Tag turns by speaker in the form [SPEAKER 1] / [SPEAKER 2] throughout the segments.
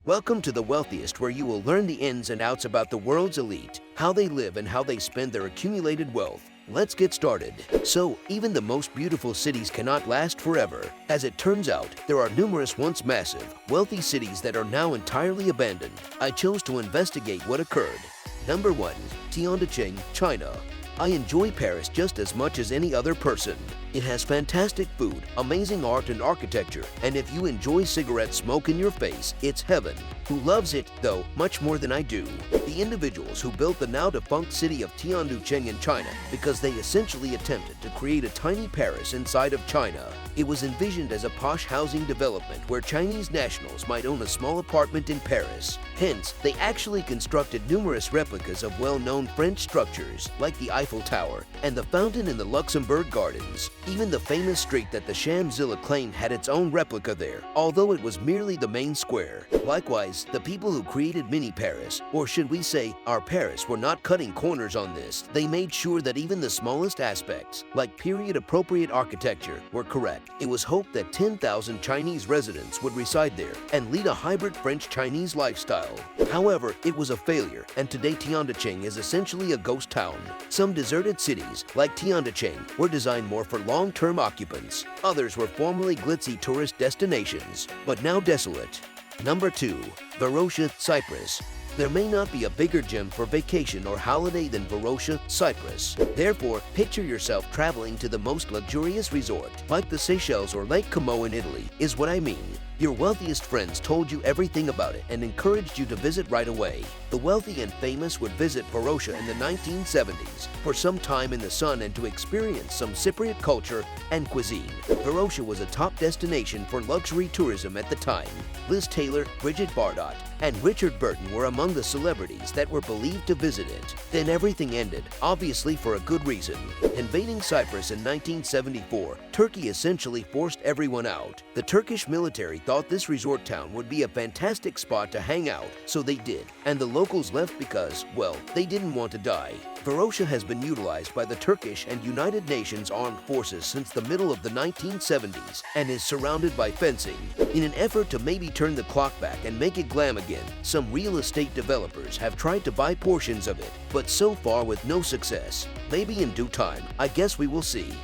[SPEAKER 1] Welcome to the Wealthiest, where you will learn the ins and outs about the world's elite, how they live and how they spend their accumulated wealth. Let's get started. So, even the most beautiful cities cannot last forever. As it turns out, there are numerous once massive, wealthy cities that are now entirely abandoned. I chose to investigate what occurred. Number 1. TIANDUCHENG, China. I enjoy Paris just as much as any other person. It has fantastic food, amazing art and architecture, and if you enjoy cigarette smoke in your face, it's heaven. Who loves it, though, much more than I do? The individuals who built the now-defunct city of TIANDUCHENG in China because they essentially attempted to create a tiny Paris inside of China. It was envisioned as a posh housing development where Chinese nationals might own a small apartment in Paris. Hence, they actually constructed numerous replicas of well-known French structures like the Eiffel Tower and the fountain in the Luxembourg Gardens. Even the famous street that the Champs-Élysées claimed had its own replica there, although it was merely the main square. Likewise, the people who created Mini Paris, or should we say our Paris, were not cutting corners on this. They made sure that even the smallest aspects, like period-appropriate architecture, were correct. It was hoped that 10,000 Chinese residents would reside there and lead a hybrid French-Chinese lifestyle. However, it was a failure, and today TIANDUCHENG is essentially a ghost town. Some deserted cities, like TIANDUCHENG, were designed more for long-term occupants. Others were formerly glitzy tourist destinations, but now desolate. Number 2. VAROSHA, Cyprus. There may not be a bigger gem for vacation or holiday than VAROSHA, Cyprus. Therefore, picture yourself traveling to the most luxurious resort, like the Seychelles or Lake Como in Italy, is what I mean. Your wealthiest friends told you everything about it and encouraged you to visit right away. The wealthy and famous would visit VAROSHA in the 1970s for some time in the sun and to experience some Cypriot culture and cuisine. VAROSHA was a top destination for luxury tourism at the time. Liz Taylor, Bridget Bardot, and Richard Burton were among the celebrities that were believed to visit it. Then everything ended, obviously for a good reason. Invading Cyprus in 1974, Turkey essentially forced everyone out. The Turkish military thought this resort town would be a fantastic spot to hang out, so they did. And the locals left because, well, they didn't want to die. VAROSHA has been utilized by the Turkish and United Nations Armed Forces since the middle of the 1970s and is surrounded by fencing. In an effort to maybe turn the clock back and make it glam again, some real estate developers have tried to buy portions of it, but so far with no success. Maybe in due time, I guess we will see.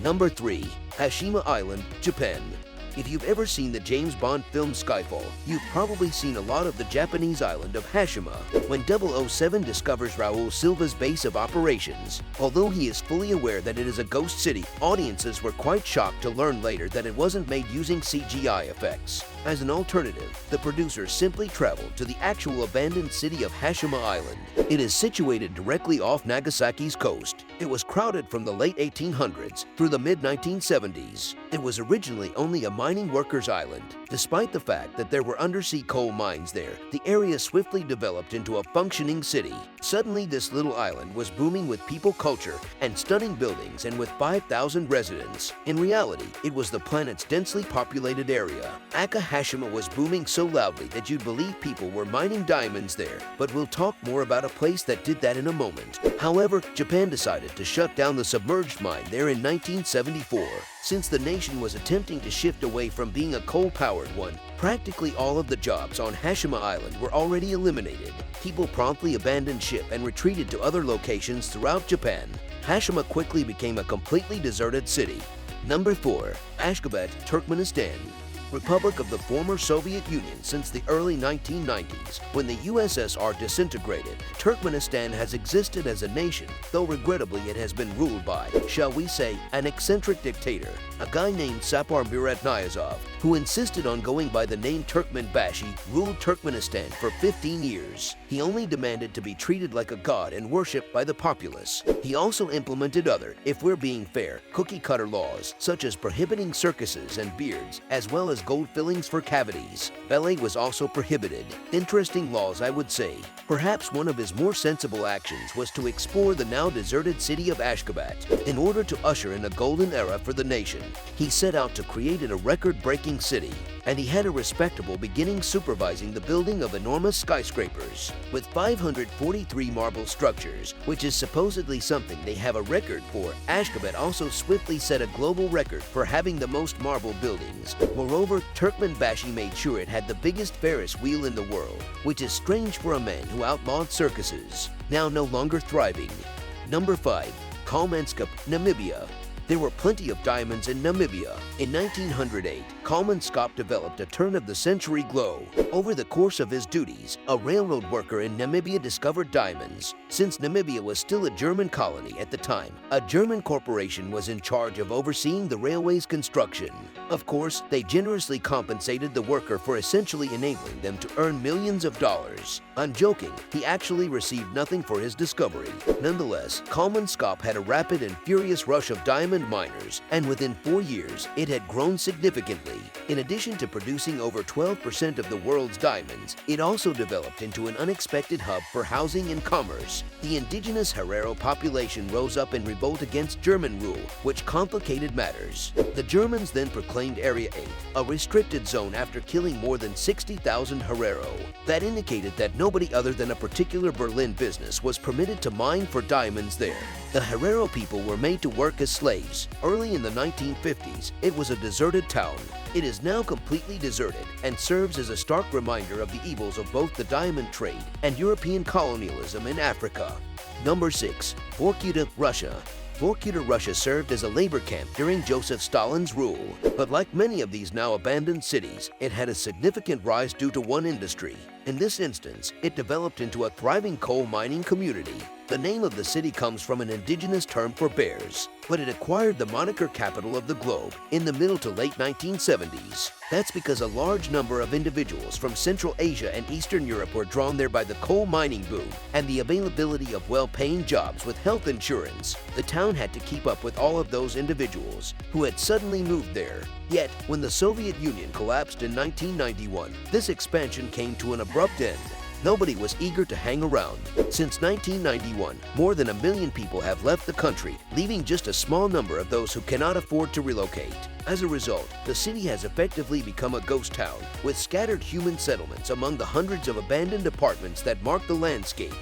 [SPEAKER 1] Number 3. HASHIMA Island, Japan. If you've ever seen the James Bond film Skyfall, you've probably seen a lot of the Japanese island of Hashima. When 007 discovers Raul Silva's base of operations, although he is fully aware that it is a ghost city, audiences were quite shocked to learn later that it wasn't made using CGI effects. As an alternative, the producers simply traveled to the actual abandoned city of Hashima Island. It is situated directly off Nagasaki's coast. It was crowded from the late 1800s through the mid-1970s. It was originally only a mining workers' island. Despite the fact that there were undersea coal mines there, the area swiftly developed into a functioning city. Suddenly, this little island was booming with people culture and stunning buildings and with 5,000 residents. In reality, it was the planet's densely populated area. Hashima was booming so loudly that you'd believe people were mining diamonds there, but we'll talk more about a place that did that in a moment. However, Japan decided to shut down the submerged mine there in 1974. Since the nation was attempting to shift away from being a coal-powered one, practically all of the jobs on Hashima Island were already eliminated. People promptly abandoned ship and retreated to other locations throughout Japan. Hashima quickly became a completely deserted city. Number 4. ASHGABAT, Turkmenistan. Republic of the former Soviet Union since the early 1990s, when the USSR disintegrated. Turkmenistan has existed as a nation, though regrettably it has been ruled by, shall we say, an eccentric dictator, a guy named Sapar Muratniyazov, who insisted on going by the name Turkmenbashi, ruled Turkmenistan for 15 years. He only demanded to be treated like a god and worshipped by the populace. He also implemented other, if we're being fair, cookie-cutter laws, such as prohibiting circuses and beards, as well as gold fillings for cavities. Ballet was also prohibited. Interesting laws, I would say. Perhaps one of his more sensible actions was to explore the now deserted city of Ashgabat. In order to usher in a golden era for the nation, he set out to create a record-breaking city. and he had a respectable beginning supervising the building of enormous skyscrapers. With 543 marble structures, which is supposedly something they have a record for, ASHGABAT also swiftly set a global record for having the most marble buildings. Moreover, Turkmenbashi made sure it had the biggest Ferris wheel in the world, which is strange for a man who outlawed circuses, now no longer thriving. Number 5. KOLMANSKOP, Namibia. There were plenty of diamonds in Namibia. In 1908, KOLMANSKOP developed a turn-of-the-century glow. Over the course of his duties, a railroad worker in Namibia discovered diamonds. Since Namibia was still a German colony at the time, a German corporation was in charge of overseeing the railway's construction. Of course, they generously compensated the worker for essentially enabling them to earn millions of dollars. I'm joking, he actually received nothing for his discovery. Nonetheless, KOLMANSKOP had a rapid and furious rush of diamond miners, and within 4 years, it had grown significantly. In addition to producing over 12% of the world's diamonds, it also developed into an unexpected hub for housing and commerce. The indigenous Herero population rose up in revolt against German rule, which complicated matters. The Germans then proclaimed Area 8 a restricted zone after killing more than 60,000 Herero. That indicated that nobody other than a particular Berlin business was permitted to mine for diamonds there. The Herero people were made to work as slaves. Early in the 1950s, it was a deserted town. It is now completely deserted and serves as a stark reminder of the evils of both the diamond trade and European colonialism in Africa. Number 6. VORKUTA, Russia. VORKUTA, Russia served as a labor camp during Joseph Stalin's rule. But like many of these now abandoned cities, it had a significant rise due to one industry. In this instance, it developed into a thriving coal mining community. The name of the city comes from an indigenous term for bears, but it acquired the moniker capital of the globe in the middle to late 1970s. That's because a large number of individuals from Central Asia and Eastern Europe were drawn there by the coal mining boom and the availability of well-paying jobs with health insurance. The town had to keep up with all of those individuals who had suddenly moved there. Yet, when the Soviet Union collapsed in 1991, this expansion came to an abrupt end. Nobody was eager to hang around. Since 1991, more than 1 million people have left the country, leaving just a small number of those who cannot afford to relocate. As a result, the city has effectively become a ghost town, with scattered human settlements among the hundreds of abandoned apartments that mark the landscape.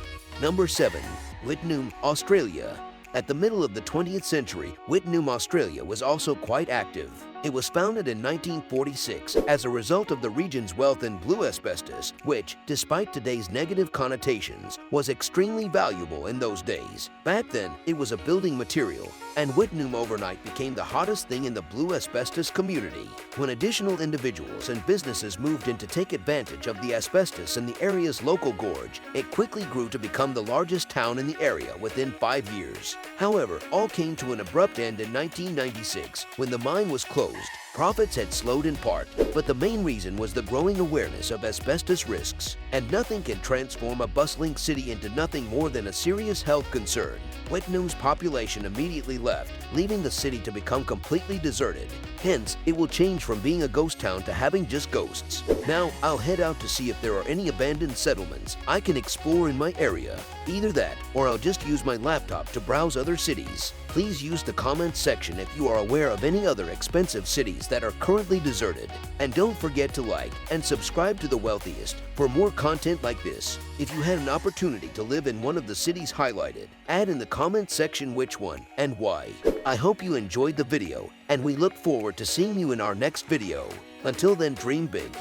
[SPEAKER 1] Number 7. WITTENOOM, Australia. At the middle of the 20th century, WITTENOOM, Australia was also quite active. It was founded in 1946 as a result of the region's wealth in blue asbestos, which, despite today's negative connotations, was extremely valuable in those days. Back then, it was a building material, and WITTENOOM overnight became the hottest thing in the blue asbestos community. When additional individuals and businesses moved in to take advantage of the asbestos in the area's local gorge, it quickly grew to become the largest town in the area within 5 years. However, all came to an abrupt end in 1996 when the mine was closed. Profits had slowed in part, but the main reason was the growing awareness of asbestos risks. And nothing can transform a bustling city into nothing more than a serious health concern. WITTENOOM's population immediately left, leaving the city to become completely deserted. Hence, it will change from being a ghost town to having just ghosts. Now, I'll head out to see if there are any abandoned settlements I can explore in my area. Either that, or I'll just use my laptop to browse other cities. Please use the comments section if you are aware of any other expensive cities that are currently deserted. And don't forget to like and subscribe to The Wealthiest for more content like this. If you had an opportunity to live in one of the cities highlighted, add in the comments section which one and why. I hope you enjoyed the video, and we look forward to seeing you in our next video. Until then, dream big